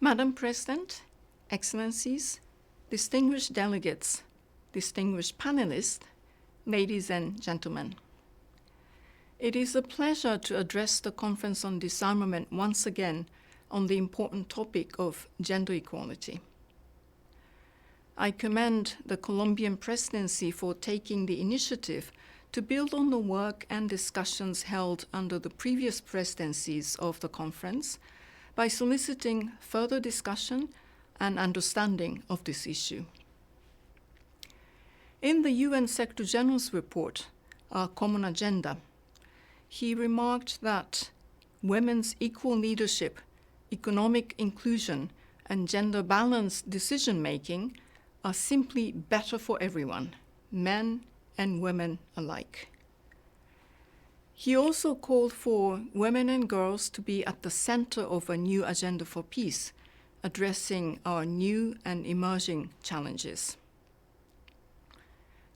Madam President, Excellencies, distinguished delegates, distinguished panelists, ladies and gentlemen. It is a pleasure to address the Conference on Disarmament once again on the important topic of gender equality. I commend the Colombian presidency for taking the initiative to build on the work and discussions held under the previous presidencies of the conference by soliciting further discussion and understanding of this issue. In the UN Secretary General's report, Our Common Agenda, he remarked that women's equal leadership, economic inclusion, and gender-balanced decision-making are simply better for everyone, men and women alike. He also called for women and girls to be at the center of a new agenda for peace, addressing our new and emerging challenges.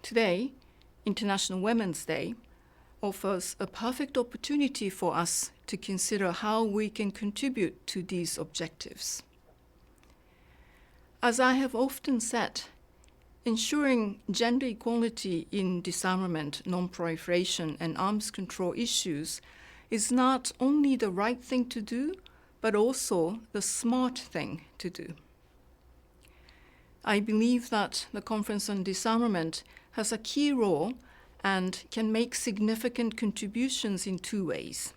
Today, International Women's Day, offers a perfect opportunity for us to consider how we can contribute to these objectives. As I have often said, ensuring gender equality in disarmament, non-proliferation, and arms control issues is not only the right thing to do, but also the smart thing to do. I believe that the Conference on Disarmament has a key role and can make significant contributions in two ways: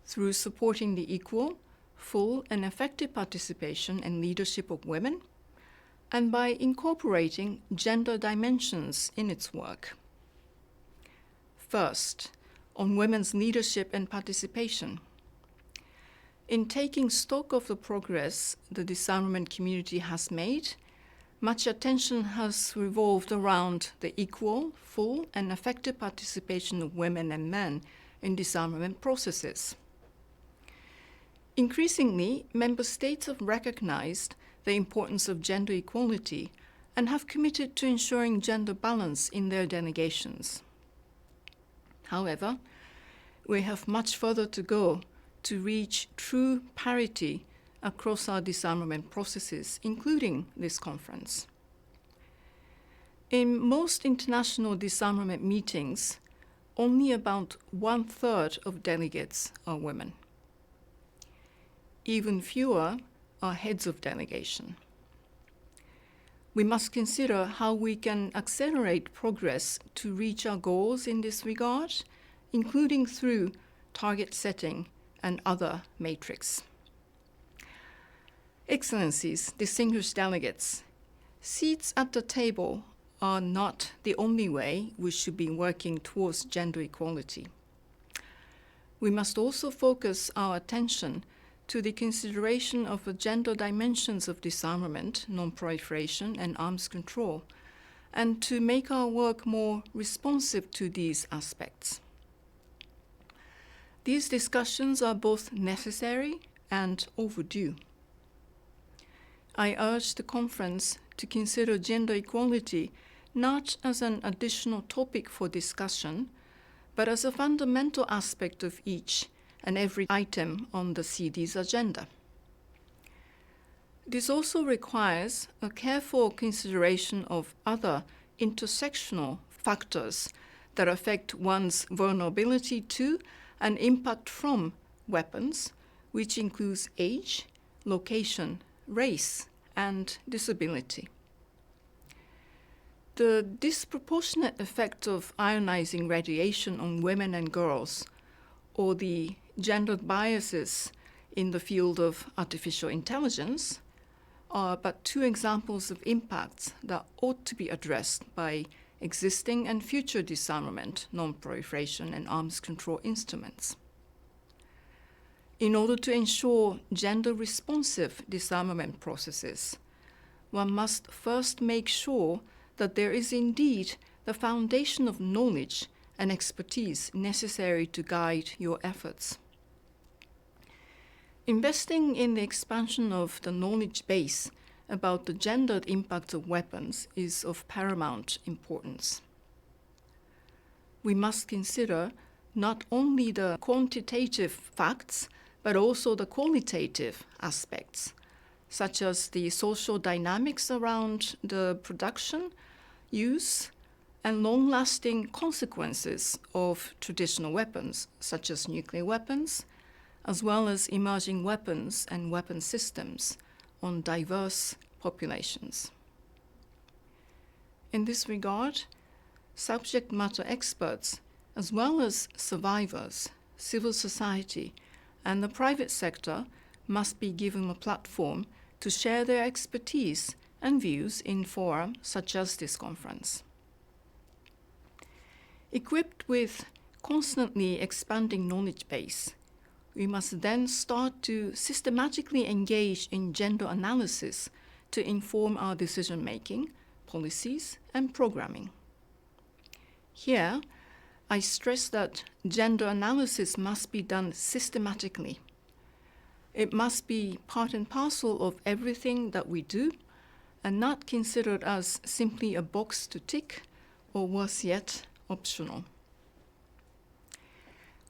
through supporting the equal, full, and effective participation and leadership of women, and by incorporating gender dimensions in its work. First, on women's leadership and participation. In taking stock of the progress the disarmament community has made, much attention has revolved around the equal, full, and effective participation of women and men in disarmament processes. Increasingly, member states have recognized the importance of gender equality and have committed to ensuring gender balance in their delegations. However, we have much further to go to reach true parity across our disarmament processes, including this conference. In most international disarmament meetings, only about 1/3 of delegates are women. Even fewer are heads of delegation. We must consider how we can accelerate progress to reach our goals in this regard, including through target setting and other metrics. Excellencies, distinguished delegates, seats at the table are not the only way we should be working towards gender equality. We must also focus our attention to the consideration of the gender dimensions of disarmament, non-proliferation, and arms control, and to make our work more responsive to these aspects. These discussions are both necessary and overdue. I urge the conference to consider gender equality not as an additional topic for discussion, but as a fundamental aspect of each and every item on the CD's agenda. This also requires a careful consideration of other intersectional factors that affect one's vulnerability to and impact from weapons, which includes age, location, race, and disability. The disproportionate effect of ionizing radiation on women and girls, or the gendered biases in the field of artificial intelligence, are but two examples of impacts that ought to be addressed by existing and future disarmament, non-proliferation, and arms control instruments. In order to ensure gender-responsive disarmament processes, one must first make sure that there is indeed the foundation of knowledge and expertise necessary to guide your efforts. Investing in the expansion of the knowledge base about the gendered impact of weapons is of paramount importance. We must consider not only the quantitative facts, but also the qualitative aspects, such as the social dynamics around the production, use, and long-lasting consequences of traditional weapons, such as nuclear weapons, as well as emerging weapons and weapon systems on diverse populations. In this regard, subject matter experts, as well as survivors, civil society, and the private sector must be given a platform to share their expertise and views in fora such as this conference. Equipped with constantly expanding knowledge base, we must then start to systematically engage in gender analysis to inform our decision-making, policies, and programming. Here, I stress that gender analysis must be done systematically. It must be part and parcel of everything that we do and not considered as simply a box to tick or worse yet, optional.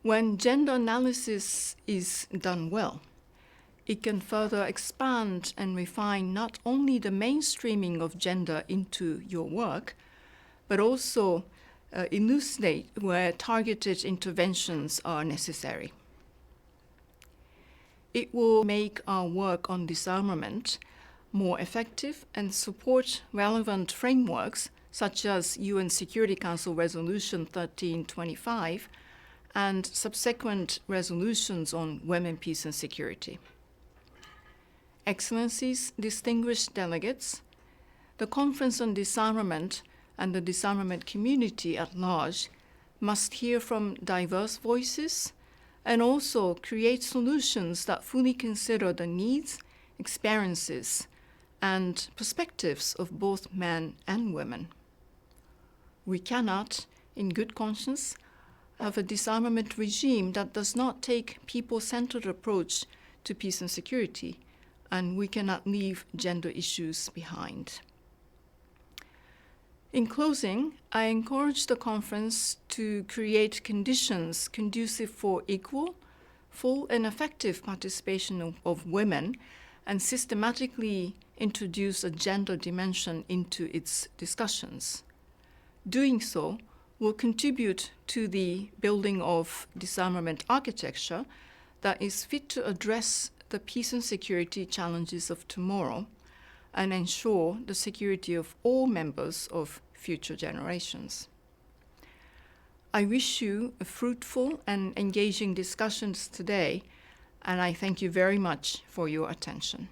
When gender analysis is done well, it can further expand and refine not only the mainstreaming of gender into your work, but also elucidate where targeted interventions are necessary. It will make our work on disarmament more effective and support relevant frameworks such as UN Security Council Resolution 1325 and subsequent resolutions on women, peace, and security. Excellencies, distinguished delegates, the Conference on Disarmament and the disarmament community at large must hear from diverse voices and also create solutions that fully consider the needs, experiences, and perspectives of both men and women. We cannot, in good conscience, have a disarmament regime that does not take people-centered approach to peace and security, and we cannot leave gender issues behind. In closing, I encourage the conference to create conditions conducive for equal, full, and effective participation of women and systematically introduce a gender dimension into its discussions. Doing so will contribute to the building of disarmament architecture that is fit to address the peace and security challenges of tomorrow and ensure the security of all members of future generations. I wish you a fruitful and engaging discussions today, and I thank you very much for your attention.